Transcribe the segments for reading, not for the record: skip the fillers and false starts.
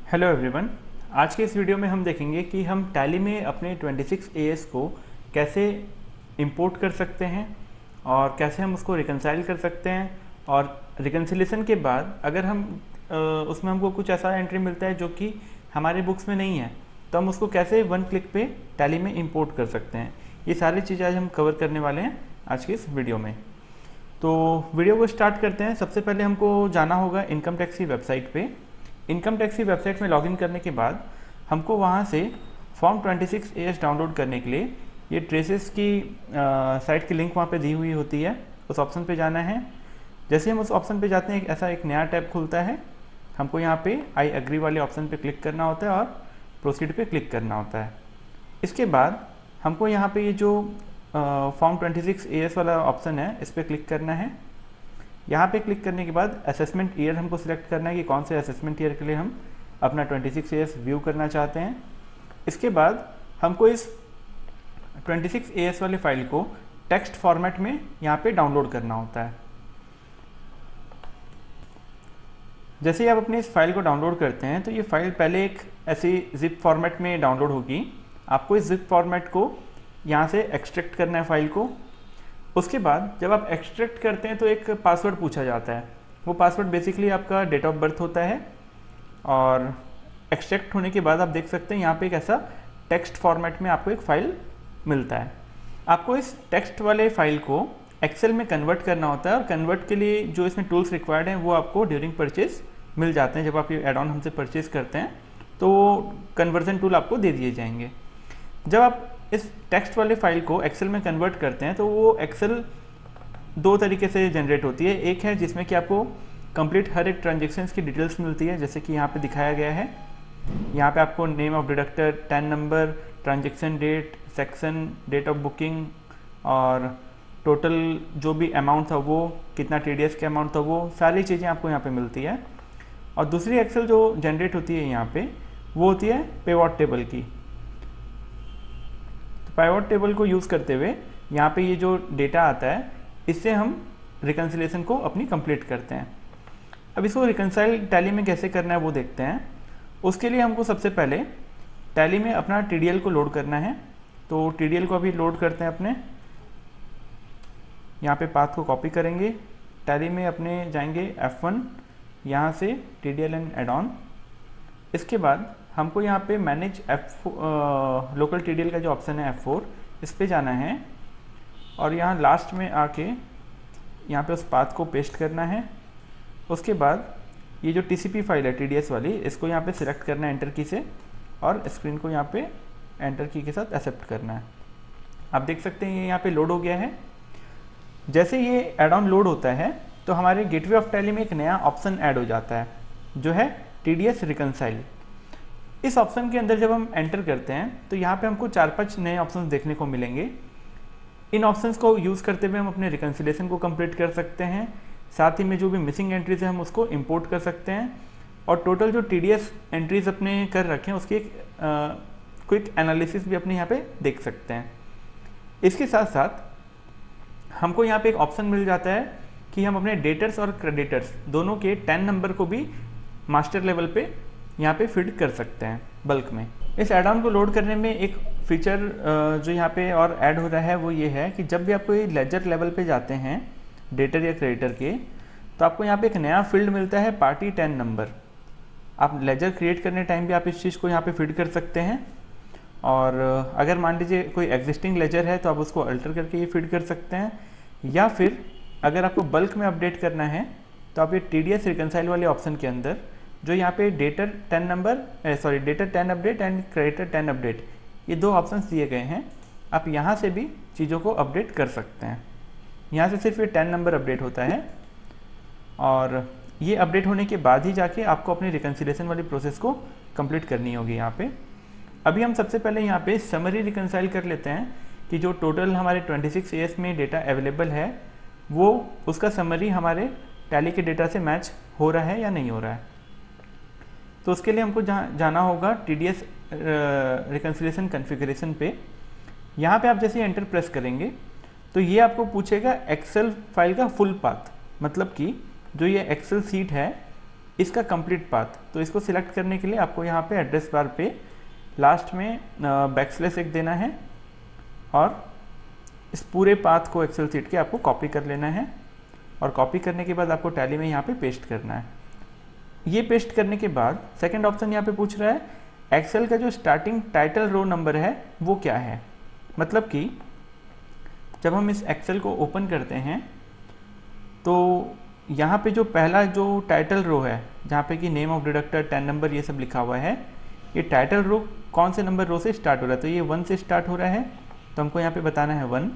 Hello everyone. आज के इस वीडियो में हम देखेंगे कि हम टैली में अपने 26 AS को कैसे इंपोर्ट कर सकते हैं और कैसे हम उसको रिकंसाइल कर सकते हैं। और रिकंसिलेशन के बाद अगर हम उसमें हमको कुछ ऐसा एंट्री मिलता है जो कि हमारे बुक्स में नहीं है, तो हम उसको कैसे वन क्लिक पे टैली में इंपोर्ट कर सकते हैं। ये सारी चीज़ें आज हम कवर करने वाले हैं आज के इस वीडियो में। तो वीडियो को स्टार्ट करते हैं। सबसे पहले हमको जाना होगा इनकम टैक्स की वेबसाइट पे। इनकम टैक्स की वेबसाइट में लॉगिन करने के बाद हमको वहाँ से फॉर्म 26 AS डाउनलोड करने के लिए ये ट्रेसेस की साइट की लिंक वहाँ पे दी हुई होती है, उस ऑप्शन पे जाना है। जैसे हम उस ऑप्शन पे जाते हैं ऐसा एक नया टैब खुलता है। हमको यहाँ पे आई एग्री वाले ऑप्शन पे क्लिक करना होता है और प्रोसीड पे क्लिक करना होता है। इसके बाद हमको यहाँ पे ये जो फॉर्म 26 AS वाला ऑप्शन है इस पर क्लिक करना है। यहाँ पे क्लिक करने के बाद असेसमेंट ईयर हमको सिलेक्ट करना है कि कौन से असेसमेंट ईयर के लिए हम अपना 26 AS व्यू करना चाहते हैं। इसके बाद हमको इस 26 AS वाली फाइल को टेक्स्ट फॉर्मेट में यहाँ पे डाउनलोड करना होता है। जैसे ही आप अपनी इस फाइल को डाउनलोड करते हैं तो ये फाइल पहले एक ऐसी जिप फॉर्मेट में डाउनलोड होगी। आपको इस जिप फॉर्मेट को यहाँ से एक्सट्रैक्ट करना है फाइल को। उसके बाद जब आप एक्सट्रैक्ट करते हैं तो एक पासवर्ड पूछा जाता है। वो पासवर्ड बेसिकली आपका डेट ऑफ बर्थ होता है। और एक्सट्रैक्ट होने के बाद आप देख सकते हैं यहाँ पे एक ऐसा टेक्स्ट फॉर्मेट में आपको एक फ़ाइल मिलता है। आपको इस टेक्स्ट वाले फाइल को एक्सेल में कन्वर्ट करना होता है और कन्वर्ट के लिए जो इसमें टूल्स रिक्वायर्ड हैं वो आपको ड्यूरिंग परचेज मिल जाते हैं। जब आप ये एड ऑन हमसे परचेज करते हैं तो कन्वर्जन टूल आपको दे दिए जाएंगे। जब आप इस टेक्स्ट वाले फाइल को एक्सेल में कन्वर्ट करते हैं तो वो एक्सेल दो तरीके से जनरेट होती है। एक है जिसमें कि आपको कंप्लीट हर एक ट्रांजेक्शन्स की डिटेल्स मिलती है, जैसे कि यहाँ पे दिखाया गया है। यहाँ पे आपको name of deductor, TAN number, transaction date, section, date of booking और टोटल जो भी अमाउंट था वो, कितना TDS का अमाउंट था वो, सारी चीज़ें आपको यहाँ पे मिलती है। और दूसरी एक्सेल जो जनरेट होती है यहाँ पे वो होती है पेवॉट टेबल की। पाइवट टेबल को यूज़ करते हुए यहाँ पे ये जो डेटा आता है इससे हम रिकंसिलेशन को अपनी कंप्लीट करते हैं। अब इसको रिकंसाइल टैली में कैसे करना है वो देखते हैं। उसके लिए हमको सबसे पहले टैली में अपना TDL को लोड करना है। तो TDL को अभी लोड करते हैं अपने। यहाँ पे पाथ को कॉपी करेंगे, टैली में अपने जाएंगे F1, यहाँ से TDL एंड एड ऑन। इसके बाद हमको यहाँ पे मैनेज लोकल TDL का जो ऑप्शन है F4, इस पे जाना है और यहाँ लास्ट में आके यहाँ पे उस पाथ को पेस्ट करना है। उसके बाद ये जो TCP फाइल है TDS वाली, इसको यहाँ पे सिलेक्ट करना है एंटर की से और स्क्रीन को यहाँ पे एंटर की के साथ एक्सेप्ट करना है। आप देख सकते हैं ये यहाँ पे लोड हो गया है। जैसे ये एड ऑन लोड होता है तो हमारे गेटवे ऑफ टैली में एक नया ऑप्शन ऐड हो जाता है जो है TDS रिकंसाइल। इस ऑप्शन के अंदर जब हम एंटर करते हैं तो यहाँ पे हमको 4-5 नए ऑप्शंस देखने को मिलेंगे। इन ऑप्शंस को यूज़ करते हुए हम अपने रिकंसिलेशन को कंप्लीट कर सकते हैं। साथ ही में जो भी मिसिंग एंट्रीज है हम उसको इंपोर्ट कर सकते हैं और टोटल जो TDS एंट्रीज अपने कर रखे हैं उसकी एक क्विक एनालिसिस भी अपने यहाँ पे देख सकते हैं। इसके साथ साथ हमको यहाँ पे एक ऑप्शन मिल जाता है कि हम अपने डेटर्स और क्रेडिटर्स दोनों के 10 नंबर को भी मास्टर लेवल पे यहाँ पे फीड कर सकते हैं बल्क में। इस एड ऑन को लोड करने में एक फीचर जो यहाँ पे और ऐड हो रहा है वो ये है कि जब भी आप कोई लेजर लेवल पे जाते हैं डेटर या क्रेडिटर के, तो आपको यहाँ पे एक नया फील्ड मिलता है पार्टी 10 नंबर। आप लेजर क्रिएट करने टाइम भी आप इस चीज़ को यहाँ पे फीड कर सकते हैं। और अगर मान लीजिए कोई एग्जिस्टिंग लेजर है तो आप उसको अल्टर करके ये फीड कर सकते हैं। या फिर अगर आपको बल्क में अपडेट करना है तो आप ये TDS रिकंसाइल वाले ऑप्शन के अंदर जो यहाँ पे debtor 10 update and creditor 10 update, ये दो ऑप्शंस दिए गए हैं। आप यहाँ से भी चीज़ों को अपडेट कर सकते हैं। यहाँ से सिर्फ ये 10 नंबर अपडेट होता है और ये अपडेट होने के बाद ही जाके आपको अपनी रिकंसिलेशन वाली प्रोसेस को कंप्लीट करनी होगी। यहाँ पे अभी हम सबसे पहले यहाँ पे समरी रिकंसाइल कर लेते हैं कि जो टोटल हमारे 26 AS में डेटा अवेलेबल है वो उसका समरी हमारे टैली के डेटा से मैच हो रहा है या नहीं हो रहा है। तो उसके लिए हमको जाना होगा TDS रिकंसिलेशन कॉन्फ़िगरेशन पे। यहाँ पे आप जैसे एंटर प्रेस करेंगे तो ये आपको पूछेगा एक्सेल फाइल का फुल पाथ, मतलब कि जो ये एक्सेल सीट है इसका कंप्लीट पाथ। तो इसको सिलेक्ट करने के लिए आपको यहाँ पे एड्रेस बार पे लास्ट में बैकस्लैश एक देना है और इस पूरे पाथ को एक्सेल सीट के आपको कॉपी कर लेना है और कॉपी करने के बाद आपको टैली में यहाँ पे पेस्ट करना है। ये पेस्ट करने के बाद सेकंड ऑप्शन यहाँ पे पूछ रहा है एक्सेल का जो स्टार्टिंग टाइटल रो नंबर है वो क्या है। मतलब कि जब हम इस एक्सेल को ओपन करते हैं तो यहाँ पे जो पहला जो टाइटल रो है जहाँ पे कि नेम ऑफ डिडक्टर 10 नंबर ये सब लिखा हुआ है, ये टाइटल रो कौन से नंबर रो से स्टार्ट हो रहा है, तो ये 1 से स्टार्ट हो रहा है तो हमको यहाँ पे बताना है 1।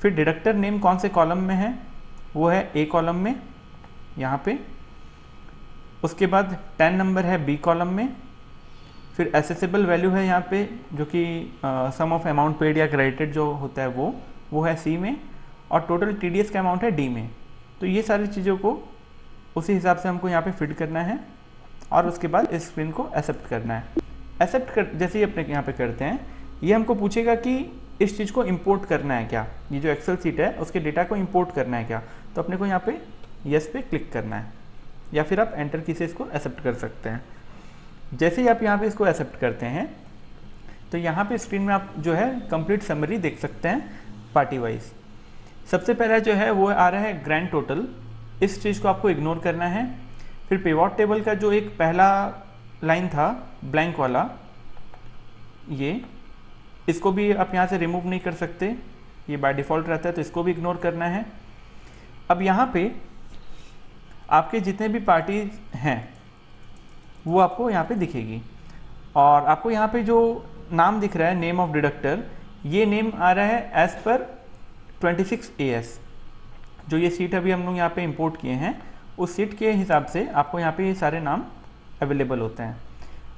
फिर डिडक्टर नेम कौन से कॉलम में है, वो है ए कॉलम में यहाँ पे। उसके बाद 10 नंबर है बी कॉलम में। फिर एसेसिबल वैल्यू है यहाँ पे जो कि सम ऑफ अमाउंट पेड या क्रेडिटेड जो होता है वो है सी में, और टोटल टीडीएस का अमाउंट है डी में। तो ये सारी चीज़ों को उसी हिसाब से हमको यहाँ पे फिट करना है और उसके बाद इस स्क्रीन को एक्सेप्ट करना है। एक्सेप्ट कर जैसे ही अपने यहाँ पे करते हैं, ये हमको पूछेगा कि इस चीज़ को इंपोर्ट करना है क्या, ये जो एक्सेल सीट है उसके डेटा को इंपोर्ट करना है क्या। तो अपने को यहाँ पे यस पे क्लिक करना है या फिर आप एंटर की से इसको एक्सेप्ट कर सकते हैं। जैसे ही आप यहाँ पे इसको एक्सेप्ट करते हैं तो यहाँ पे स्क्रीन में आप जो है कंप्लीट समरी देख सकते हैं पार्टी वाइज। सबसे पहला जो है वो आ रहा है ग्रैंड टोटल, इस चीज़ को आपको इग्नोर करना है। फिर पिवट टेबल का जो एक पहला लाइन था ब्लैंक वाला, ये इसको भी आप यहाँ से रिमूव नहीं कर सकते, ये बाय डिफ़ॉल्ट रहता है तो इसको भी इग्नोर करना है। अब यहाँ पे आपके जितने भी पार्टीज हैं वो आपको यहाँ पे दिखेगी और आपको यहाँ पे जो नाम दिख रहा है नेम ऑफ डिडक्टर, ये नेम आ रहा है एज पर 26 AS। जो ये सीट अभी हम लोग यहाँ पे इंपोर्ट किए हैं उस सीट के हिसाब से आपको यहाँ पे ये सारे नाम अवेलेबल होते हैं।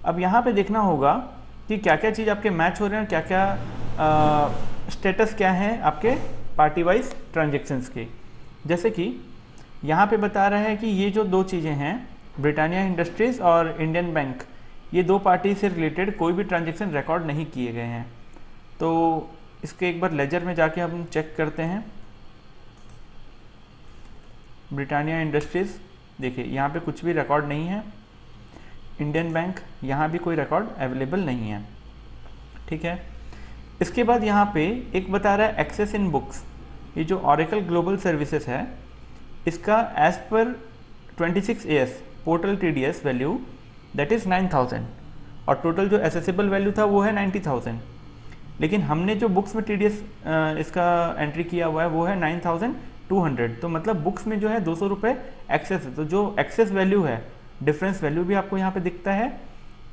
अब यहाँ पे देखना होगा कि क्या क्या चीज़ आपके मैच हो रहे हैं, क्या क्या स्टेटस क्या है आपके पार्टी वाइज ट्रांजेक्शन्स के। जैसे कि यहाँ पे बता रहा है कि ये जो दो चीज़ें हैं ब्रिटानिया इंडस्ट्रीज़ और इंडियन बैंक, ये दो पार्टी से रिलेटेड कोई भी ट्रांजेक्शन रिकॉर्ड नहीं किए गए हैं। तो इसके एक बार लेजर में जाके हम चेक करते हैं। ब्रिटानिया इंडस्ट्रीज़ देखिए यहाँ पे कुछ भी रिकॉर्ड नहीं है, इंडियन बैंक यहाँ भी कोई रिकॉर्ड अवेलेबल नहीं है, ठीक है। इसके बाद यहाँ पे एक बता रहा है एक्सेस इन बुक्स, ये जो ओरेकल ग्लोबल सर्विसेज है इसका एज पर 26 AS portal TDS value that is 9000 और टोटल जो एसेसिबल वैल्यू था वो है 90,000। लेकिन हमने जो बुक्स में TDS इसका एंट्री किया हुआ है वो है 9200। तो मतलब बुक्स में जो है 200 रुपये एक्सेस है। तो जो एक्सेस वैल्यू है डिफरेंस वैल्यू भी आपको यहाँ पे दिखता है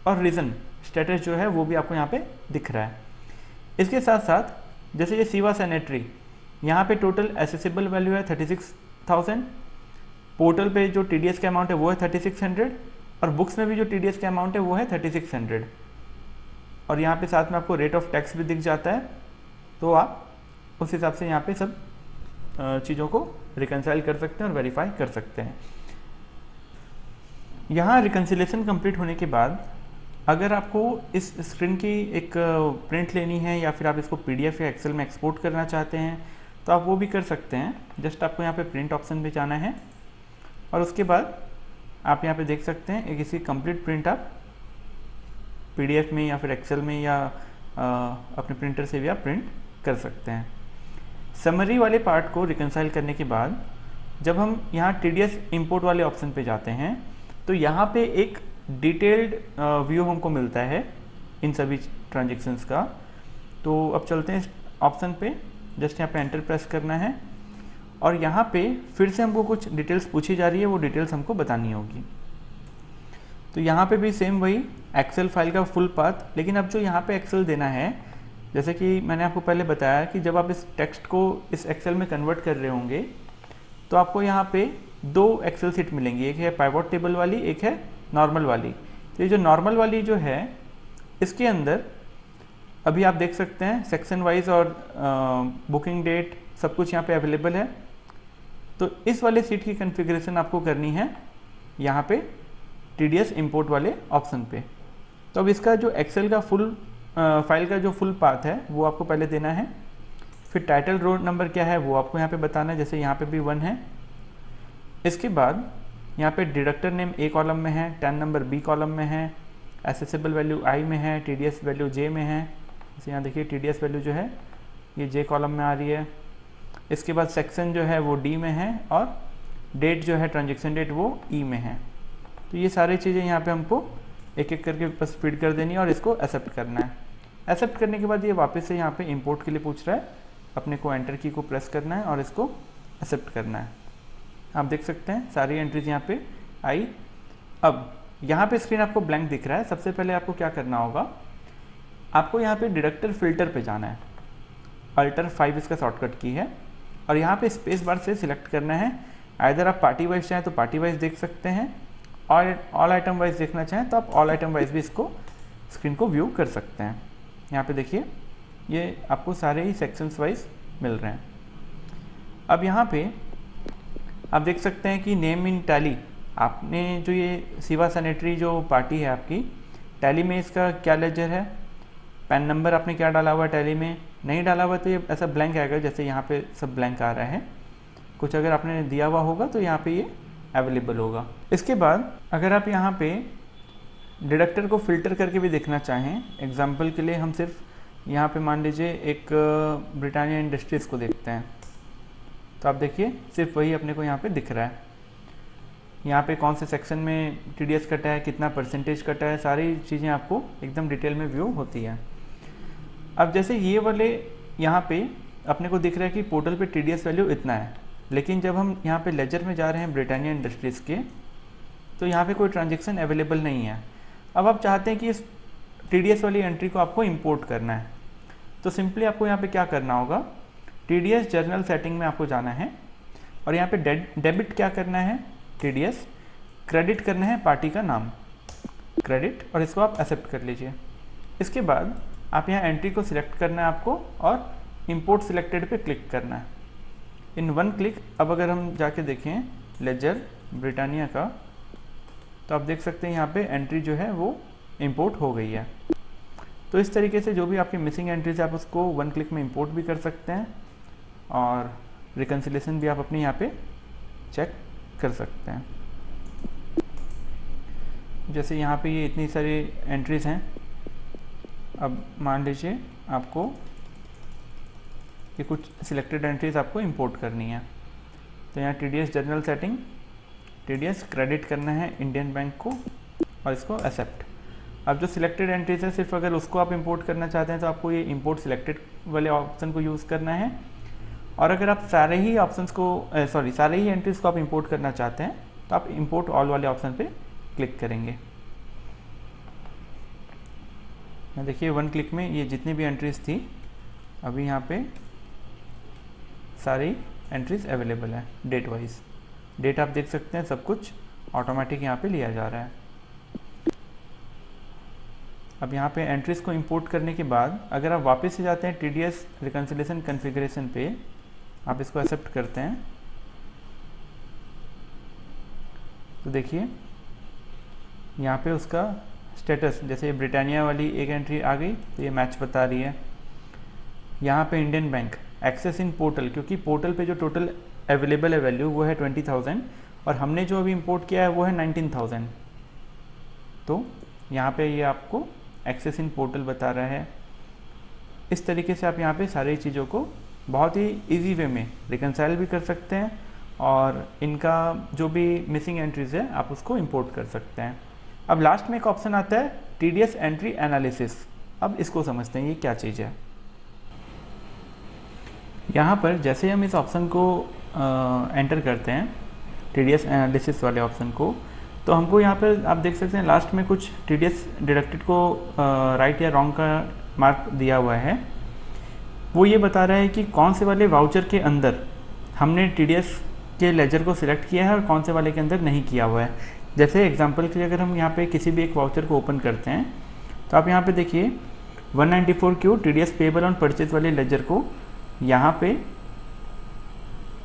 और रीज़न स्टेटस जो है वो भी आपको यहाँ पे दिख रहा है। इसके साथ साथ जैसे ये सीवा सैनिटरी, यहाँ पे टोटल एसेसिबल वैल्यू है 36,000, पोर्टल पे जो TDS का अमाउंट है वो है 3600 और बुक्स में भी जो TDS का अमाउंट है वो है 3600 और यहाँ पे साथ में आपको रेट ऑफ टैक्स भी दिख जाता है। तो आप उस हिसाब से यहाँ पे सब चीज़ों को रिकंसाइल कर सकते हैं और वेरीफाई कर सकते हैं। यहाँ रिकंसिलेशन कंप्लीट होने के बाद अगर आपको इस स्क्रीन की एक प्रिंट लेनी है या फिर आप इसको PDF या एक्सेल में एक्सपोर्ट करना चाहते हैं तो आप वो भी कर सकते हैं। जस्ट आपको यहाँ पे प्रिंट ऑप्शन पे जाना है और उसके बाद आप यहाँ पे देख सकते हैं एक इसकी कंप्लीट प्रिंट आप PDF में या फिर एक्सेल में या अपने प्रिंटर से भी आप प्रिंट कर सकते हैं। समरी वाले पार्ट को रिकंसाइल करने के बाद जब हम यहाँ TDS इंपोर्ट वाले ऑप्शन पे जाते हैं तो यहाँ पे एक डिटेल्ड व्यू हमको मिलता है इन सभी ट्रांजेक्शन्स का। तो अब चलते हैं ऑप्शन पे, जस्ट यहाँ पे एंटर प्रेस करना है और यहाँ पे फिर से हमको कुछ डिटेल्स पूछी जा रही है, वो डिटेल्स हमको बतानी होगी। तो यहाँ पे भी सेम वही एक्सेल फाइल का फुल पाथ, लेकिन अब जो यहाँ पे एक्सेल देना है, जैसे कि मैंने आपको पहले बताया कि जब आप इस टेक्स्ट को इस एक्सेल में कन्वर्ट कर रहे होंगे तो आपको यहाँ पे दो एक्सेल सीट मिलेंगी, एक है पाइवट टेबल वाली, एक है नॉर्मल वाली। तो ये जो नॉर्मल वाली जो है इसके अंदर अभी आप देख सकते हैं सेक्शन वाइज और बुकिंग डेट सब कुछ यहाँ पे अवेलेबल है। तो इस वाले सीट की कॉन्फ़िगरेशन आपको करनी है यहाँ पे TDS इंपोर्ट वाले ऑप्शन पे। तो अब इसका जो एक्सेल का फुल फाइल का जो फुल पाथ है वो आपको पहले देना है। फिर टाइटल रो नंबर क्या है वो आपको यहाँ पे बताना है, जैसे यहाँ पे भी 1 है। इसके बाद यहाँ पे डिडक्टर नेम ए कॉलम में है, टैन नंबर बी कॉलम में है, एसेसिबल वैल्यू आई में है, टीडीएस वैल्यू जे में है। जैसे यहाँ देखिए टीडीएस वैल्यू जो है ये जे कॉलम में आ रही है। इसके बाद सेक्शन जो है वो डी में है और डेट जो है ट्रांजेक्शन डेट वो ई में है। तो ये सारी चीज़ें यहाँ पे हमको एक एक करके बस फीड कर देनी है और इसको एक्सेप्ट करना है। एक्सेप्ट करने के बाद ये वापस से यहाँ पे इंपोर्ट के लिए पूछ रहा है, अपने को एंटर की को प्रेस करना है और इसको एक्सेप्ट करना है। आप देख सकते हैं सारी एंट्रीज यहाँ पे आई। अब यहाँ पे स्क्रीन आपको ब्लैंक दिख रहा है। सबसे पहले आपको क्या करना होगा, आपको यहाँ पे डिडक्टर फिल्टर पे जाना है। अल्टर 5 इसका शॉर्टकट की है और यहाँ पे स्पेस बार से सिलेक्ट करना है। आइदर आप पार्टी वाइज चाहें तो पार्टी वाइज देख सकते हैं और ऑल आइटम वाइज देखना चाहें तो आप ऑल आइटम वाइज भी इसको स्क्रीन को व्यू कर सकते हैं। यहाँ पे देखिए ये आपको सारे ही सेक्शंस वाइज मिल रहे हैं। अब यहाँ पे आप देख सकते हैं कि नेम इन टैली, आपने जो ये शिवा सैनिटरी जो पार्टी है आपकी टैली में, इसका क्या लेजर है, पैन नंबर आपने क्या डाला हुआ है, टैली में नहीं डाला हुआ तो ये ऐसा ब्लैंक आएगा। जैसे यहाँ पे सब ब्लैंक आ रहा है। कुछ अगर आपने दिया हुआ होगा तो यहाँ पे ये अवेलेबल होगा। इसके बाद अगर आप यहाँ पे डिडक्टर को फिल्टर करके भी देखना चाहें, एग्जाम्पल के लिए हम सिर्फ यहाँ पे मान लीजिए एक ब्रिटानिया इंडस्ट्रीज़ को देखते हैं, तो आप देखिए सिर्फ वही अपने को यहाँ पे दिख रहा है। यहाँ पे कौन से सेक्शन में टीडीएस कटा है, कितना परसेंटेज कटा है, सारी चीज़ें आपको एकदम डिटेल में व्यू होती है। अब जैसे ये वाले यहाँ पे अपने को दिख रहा है कि पोर्टल पे टीडीएस वैल्यू इतना है, लेकिन जब हम यहाँ पे लेजर में जा रहे हैं ब्रिटानिया इंडस्ट्रीज़ के, तो यहाँ पे कोई ट्रांजेक्शन अवेलेबल नहीं है। अब आप चाहते हैं कि इस टीडीएस वाली एंट्री को आपको इंपोर्ट करना है, तो सिंपली आपको यहाँ पे क्या करना होगा, टीडीएस जर्नल सेटिंग में आपको जाना है और यहाँ पे डेबिट क्या करना है टीडीएस, क्रेडिट करना है पार्टी का नाम क्रेडिट, और इसको आप एक्सेप्ट कर लीजिए। इसके बाद आप यहाँ एंट्री को सिलेक्ट करना है आपको और इंपोर्ट सिलेक्टेड पे क्लिक करना है इन वन क्लिक। अब अगर हम जाके देखें लेजर ब्रिटानिया का, तो आप देख सकते हैं यहाँ पे एंट्री जो है वो इंपोर्ट हो गई है। तो इस तरीके से जो भी आपकी मिसिंग एंट्रीज है आप उसको वन क्लिक में इंपोर्ट भी कर सकते हैं और रिकन्सिलेशन भी आप अपने यहाँ पे चेक कर सकते हैं। जैसे यहाँ पे ये इतनी सारी एंट्रीज हैं, अब मान लीजिए आपको ये कुछ सिलेक्टेड एंट्रीज आपको इंपोर्ट करनी है, तो यहाँ TDS general setting, TDS credit करना है इंडियन बैंक को और इसको एक्सेप्ट। अब जो सिलेक्टेड एंट्रीज है सिर्फ अगर उसको आप इंपोर्ट करना चाहते हैं तो आपको ये इंपोर्ट सिलेक्टेड वाले ऑप्शन को यूज़ करना है, और अगर आप सारे ही ऑप्शंस को सारे ही एंट्रीज को आप इंपोर्ट करना चाहते हैं तो आप इंपोर्ट ऑल वाले ऑप्शन पे क्लिक करेंगे। देखिए वन क्लिक में ये जितनी भी एंट्रीज थी अभी यहाँ पे सारी एंट्रीज अवेलेबल है डेट वाइज। डेट आप देख सकते हैं सब कुछ ऑटोमेटिक यहाँ पे लिया जा रहा है। अब यहाँ पे एंट्रीज को इंपोर्ट करने के बाद अगर आप वापस से जाते हैं टीडीएस रिकन्सिलेशन कॉन्फ़िगरेशन पे, आप इसको एक्सेप्ट करते हैं, तो देखिए यहाँ पे उसका स्टेटस, जैसे ब्रिटानिया वाली एक एंट्री आ गई तो ये मैच बता रही है। यहाँ पे Indian bank access in portal, क्योंकि पोर्टल पे जो टोटल अवेलेबल है वैल्यू वो है 20,000 और हमने जो अभी इंपोर्ट किया है वो है 19,000, तो यहाँ पे ये आपको एक्सेस इन पोर्टल बता रहा है। इस तरीके से आप यहाँ पे सारी चीज़ों को बहुत ही इजी वे में रिकंसाइल भी कर सकते हैं और इनका जो भी मिसिंग एंट्रीज है आप उसको इंपोर्ट कर सकते हैं। अब लास्ट में एक ऑप्शन आता है टीडीएस एंट्री एनालिसिस। अब इसको समझते हैं ये क्या चीज़ है। यहाँ पर जैसे हम इस ऑप्शन को एंटर करते हैं टीडीएस एनालिसिस वाले ऑप्शन को, तो हमको यहाँ पर आप देख सकते हैं लास्ट में कुछ टीडीएस डिडक्टेड को राइट या रॉन्ग का मार्क दिया हुआ है। वो ये बता रहा है कि कौन से वाले वाउचर के अंदर हमने टीडीएस के लेजर को सिलेक्ट किया है और कौन से वाले के अंदर नहीं किया हुआ है। जैसे एग्जांपल के लिए अगर हम यहाँ पे किसी भी एक वाउचर को ओपन करते हैं तो आप यहाँ पे देखिए 194Q TDS payable on purchase वाले लेजर को यहाँ पे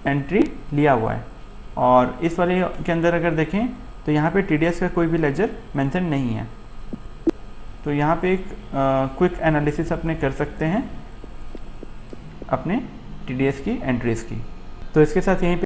एंट्री लिया हुआ है, और इस वाले के अंदर अगर देखें तो यहाँ पे टीडीएस का कोई भी लेजर मेंशन नहीं है। तो यहाँ पे एक क्विक एनालिसिस अपने कर सकते हैं अपने टीडीएस की एंट्रीज की। तो इसके साथ यहीं पे